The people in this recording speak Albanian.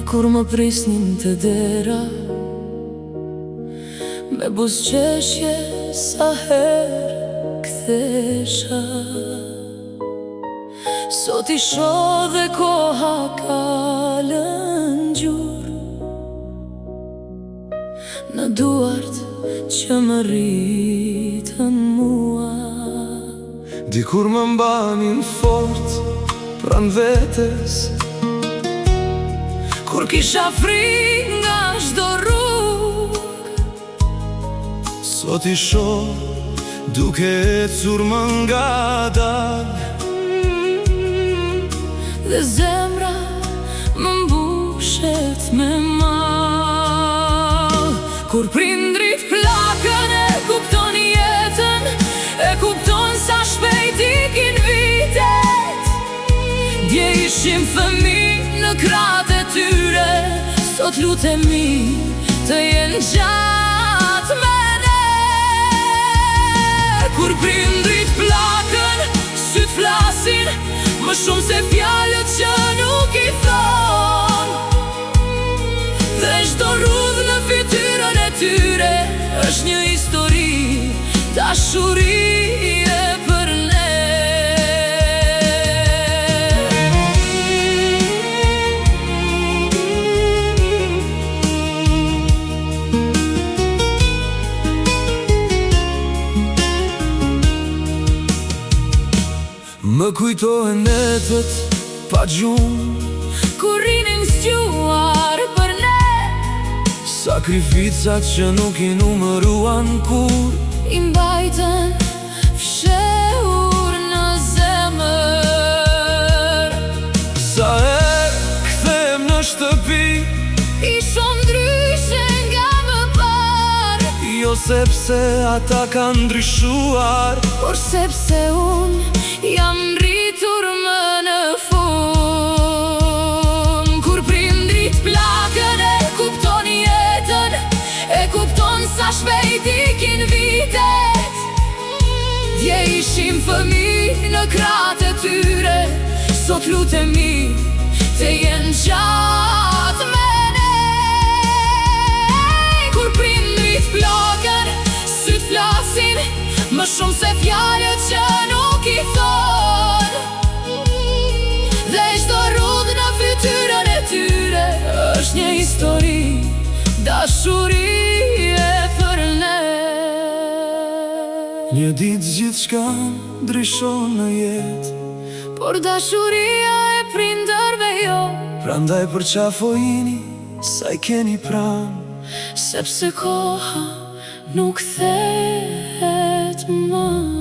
Kur më prisnin të dera me buzëqeshje sa herë kthesha, sot I shoh dhe koha ka lënë gjurë në duart që më rritën mua. Dikur më mbanin fort pran vetes, kur kisha frikë nga çdo rrugë, sot I shoh duke ecur më ngadal, dhe zemra më mbushet me mall. Kur prindrit plakën e kupton jetën, e kupton sa shpejt ikin vitet. Dje ishim fëmijë në krahët e tyre, sot lutemi të jenë gjatë me ne. Kur prindrit plakën, syt flasin më shumë se fjalët që nuk I thon, dhe çdo rrudhë në fytyrën e tyre është një histori dashurie për ne. më kujtohen netët pa gjumë, kur rinin zgjuar për ne, sakrificat që nuk I numëruan kur, I mbajtën fshehur në zemër. sa herë kthehem në shtëpi, I shoh ndryshe nga më parë, jo sepse ata kanë ndryshuar, por sepse unë jam rritur më në fund. Kur prindrit plakën, e kupton jetën, e kupton sa shpejt ikin vitet. Dje ishim fëmijë në krahët e tyre, sot lutemi të jenë gjatë me ne. Kur prindrit plakën, syt flasin më shumë se fjalët që nuk I thon, dhe çdo rrudhë në fytyrën e tyre është një histori dashurie për ne. një ditë gjithçka ndryshon në jetë, Por dashuria e prindërve jo, prandaj përqafojini sa I keni pranë, sepse koha nuk kthehet më.